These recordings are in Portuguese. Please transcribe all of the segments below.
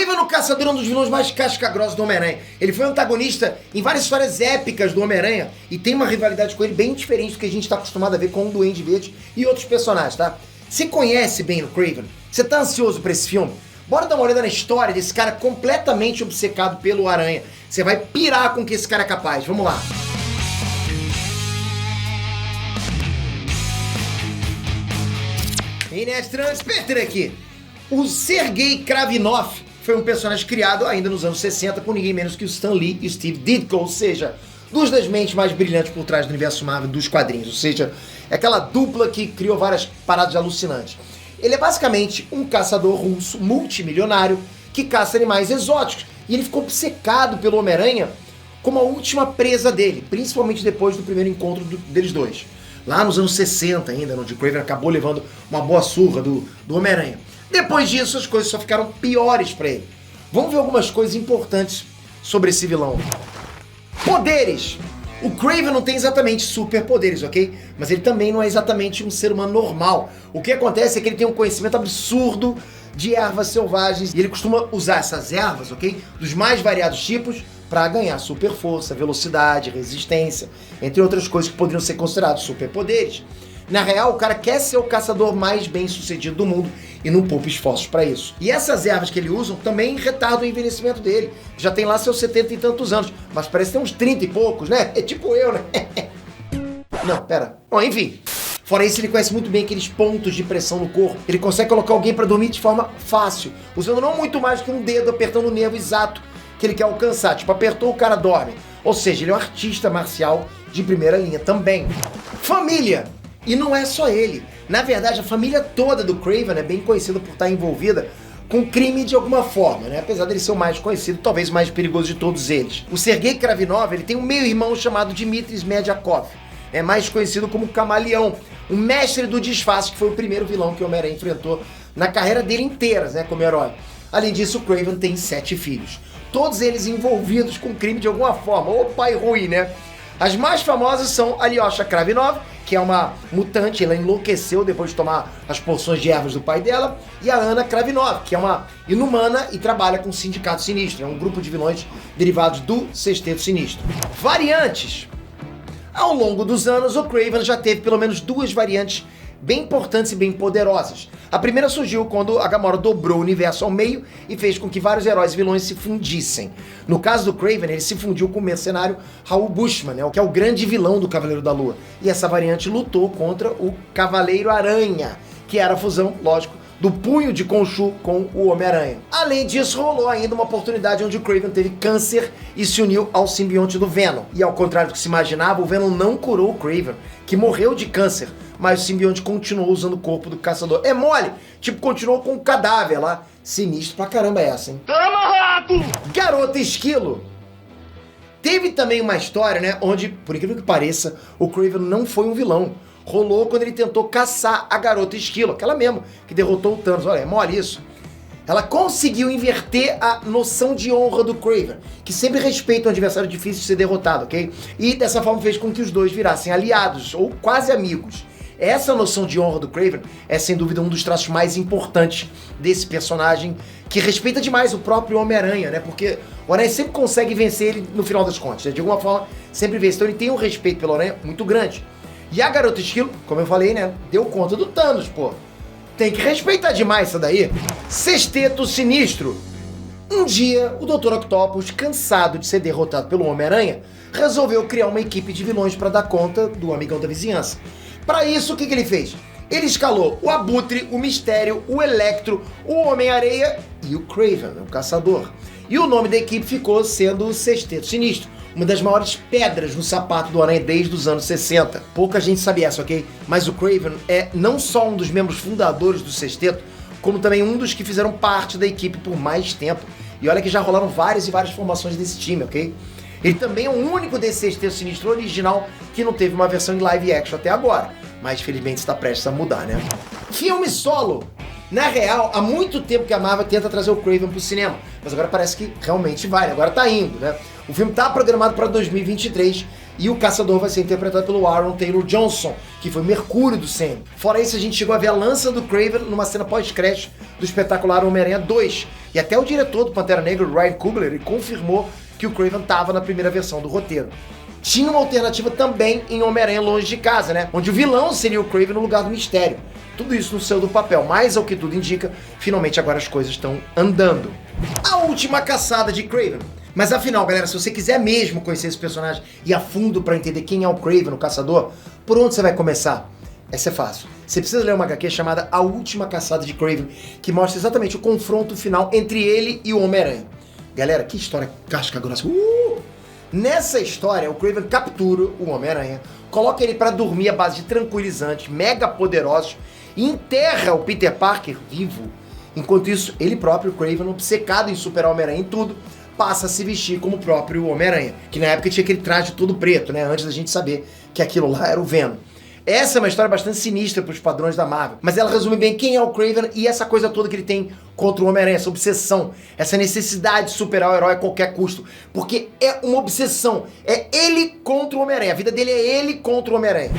Kraven o Caçador é um dos vilões mais casca-grossa do Homem-Aranha. Ele foi antagonista em várias histórias épicas do Homem-Aranha e tem uma rivalidade com ele bem diferente do que a gente está acostumado a ver com o Duende Verde e outros personagens, tá? Você conhece bem o Kraven? Você tá ansioso pra esse filme? Bora dar uma olhada na história desse cara completamente obcecado pelo Aranha. Você vai pirar com o que esse cara é capaz. Vamos lá. Inés Transpeter aqui. O Sergei Kravinov foi um personagem criado ainda nos anos 60 por ninguém menos que o Stan Lee e o Steve Ditko, ou seja, duas das mentes mais brilhantes por trás do universo Marvel dos quadrinhos, ou seja, é aquela dupla que criou várias paradas alucinantes. Ele é basicamente um caçador russo multimilionário que caça animais exóticos e ele ficou obcecado pelo Homem-Aranha como a última presa dele, principalmente depois do primeiro encontro deles dois. Lá nos anos 60 ainda, onde o Kraven acabou levando uma boa surra do Homem-Aranha. Depois disso, as coisas só ficaram piores pra ele. Vamos ver algumas coisas importantes sobre esse vilão. Poderes! O Kraven não tem exatamente superpoderes, ok? Mas ele também não é exatamente um ser humano normal. O que acontece é que ele tem um conhecimento absurdo de ervas selvagens e ele costuma usar essas ervas, ok? Dos mais variados tipos para ganhar super força, velocidade, resistência, entre outras coisas que poderiam ser considerados superpoderes. Na real, o cara quer ser o caçador mais bem sucedido do mundo e não poupa esforços para isso. E essas ervas que ele usa também retardam o envelhecimento dele. Já tem lá seus 70 e tantos anos, mas parece ter uns 30 e poucos, né? É tipo eu, né? Não, pera. Bom, enfim. Fora isso, ele conhece muito bem aqueles pontos de pressão no corpo. Ele consegue colocar alguém para dormir de forma fácil, usando não muito mais que um dedo apertando o nervo exato que ele quer alcançar. Tipo, apertou, o cara dorme. Ou seja, ele é um artista marcial de primeira linha também. Família! E não é só ele. Na verdade, a família toda do Kraven é bem conhecida por estar envolvida com crime de alguma forma, né? Apesar dele ser o mais conhecido, talvez o mais perigoso de todos eles. O Sergei Kravinov, ele tem um meio-irmão chamado Dmitry Smedjakov. É mais conhecido como Camaleão, um mestre do disfarce, que foi o primeiro vilão que o Homem-Aranha enfrentou na carreira dele inteira, né, como herói. Além disso, o Kraven tem 7 filhos. Todos eles envolvidos com crime de alguma forma. Ô pai ruim, né? As mais famosas são a Alyosha Kravinov, que é uma mutante, ela enlouqueceu depois de tomar as porções de ervas do pai dela, e a Anna Kravinov, que é uma inumana e trabalha com o Sindicato Sinistro, é um grupo de vilões derivados do Sexteto Sinistro. Variantes. Ao longo dos anos, o Kraven já teve pelo menos 2 variantes bem importantes e bem poderosas. A primeira surgiu quando a Gamora dobrou o universo ao meio e fez com que vários heróis e vilões se fundissem. No caso do Kraven, ele se fundiu com o mercenário Raul Bushman, né, que é o grande vilão do Cavaleiro da Lua. E essa variante lutou contra o Cavaleiro Aranha, que era a fusão, lógico, do punho de Khonshu com o Homem-Aranha. Além disso, rolou ainda uma oportunidade onde o Kraven teve câncer e se uniu ao simbionte do Venom. E ao contrário do que se imaginava, o Venom não curou o Kraven, que morreu de câncer, mas o simbionte continuou usando o corpo do caçador. É mole! Tipo, continuou com o cadáver lá. Sinistro pra caramba essa, hein? Tá amarrado! Garota Esquilo. Teve também uma história, né, onde, por incrível que pareça, o Kraven não foi um vilão. Rolou quando ele tentou caçar a Garota Esquilo, aquela mesmo, que derrotou o Thanos. Olha, é mole isso. Ela conseguiu inverter a noção de honra do Kraven, que sempre respeita um adversário difícil de ser derrotado, ok? E dessa forma fez com que os dois virassem aliados, ou quase amigos. Essa noção de honra do Kraven é sem dúvida um dos traços mais importantes desse personagem, que respeita demais o próprio Homem-Aranha, né? Porque o Aranha sempre consegue vencer ele no final das contas, né? De alguma forma sempre vence. Então ele tem um respeito pelo Aranha muito grande. E a Garota Esquilo, como eu falei, né? Deu conta do Thanos, pô. Tem que respeitar demais isso daí. Sexteto Sinistro. Um dia, o Dr. Octopus, cansado de ser derrotado pelo Homem-Aranha, resolveu criar uma equipe de vilões para dar conta do amigão da vizinhança. Para isso, o que ele fez? Ele escalou o Abutre, o Mistério, o Electro, o Homem-Areia e o Kraven, o Caçador. E o nome da equipe ficou sendo o Sexteto Sinistro, uma das maiores pedras no sapato do Aranha desde os anos 60. Pouca gente sabe essa, ok? Mas o Kraven é não só um dos membros fundadores do Sexteto, como também um dos que fizeram parte da equipe por mais tempo. E olha que já rolaram várias e várias formações desse time, ok? Ele também é o único desse Sexteto Sinistro original que não teve uma versão em live action até agora. Mas felizmente está prestes a mudar, né? Filme solo. Na real, há muito tempo que a Marvel tenta trazer o Kraven pro cinema, mas agora parece que realmente vai, agora tá indo, né? O filme tá programado para 2023 e o Caçador vai ser interpretado pelo Aaron Taylor Johnson, que foi Mercúrio do CM. Fora isso, a gente chegou a ver a lança do Kraven numa cena pós-crédito do espetacular Homem-Aranha 2, E até o diretor do Pantera Negra, Ryan Coogler, ele confirmou que o Kraven estava na primeira versão do roteiro. Tinha uma alternativa também em Homem-Aranha Longe de Casa, né? Onde o vilão seria o Kraven no lugar do Mistério. Tudo isso no céu do papel, mas ao que tudo indica, finalmente agora as coisas estão andando. A última caçada de Kraven. Mas afinal, galera, se você quiser mesmo conhecer esse personagem e a fundo para entender quem é o Kraven, o caçador, por onde você vai começar? Essa é fácil. Você precisa ler uma HQ chamada A Última Caçada de Kraven, que mostra exatamente o confronto final entre ele e o Homem-Aranha. Galera, que história casca grossa. Nessa história, o Kraven captura o Homem-Aranha, coloca ele para dormir à base de tranquilizantes mega poderosos e enterra o Peter Parker vivo. Enquanto isso, ele próprio, o Kraven, obcecado em superar o Homem-Aranha em tudo, passa a se vestir como o próprio Homem-Aranha, que na época tinha aquele traje todo preto, né, antes da gente saber que aquilo lá era o Venom. Essa é uma história bastante sinistra para os padrões da Marvel, mas ela resume bem quem é o Kraven e essa coisa toda que ele tem contra o Homem-Aranha, essa obsessão, essa necessidade de superar o herói a qualquer custo, porque é uma obsessão, é ele contra o Homem-Aranha, a vida dele é ele contra o Homem-Aranha.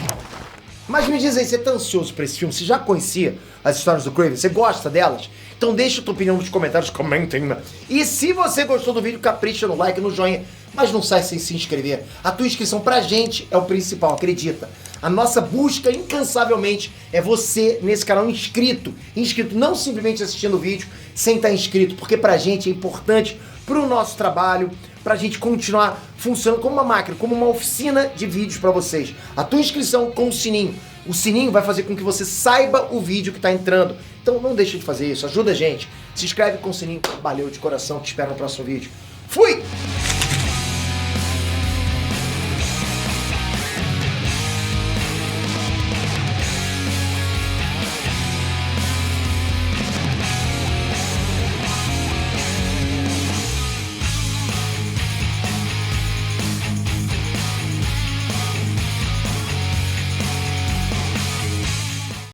Mas me diz aí, você tá ansioso pra esse filme? Você já conhecia as histórias do Kraven? Você gosta delas? Então deixa a tua opinião nos comentários, comentem. E se você gostou do vídeo, capricha no like, no joinha, mas não sai sem se inscrever. A tua inscrição pra gente é o principal, acredita. A nossa busca incansavelmente é você nesse canal inscrito, não simplesmente assistindo o vídeo sem estar inscrito, porque pra gente é importante pro nosso trabalho, pra gente continuar funcionando como uma máquina, como uma oficina de vídeos pra vocês. A tua inscrição com o sininho vai fazer com que você saiba o vídeo que tá entrando. Então não deixa de fazer isso, ajuda a gente. Se inscreve com o sininho, valeu de coração, te espero no próximo vídeo. Fui!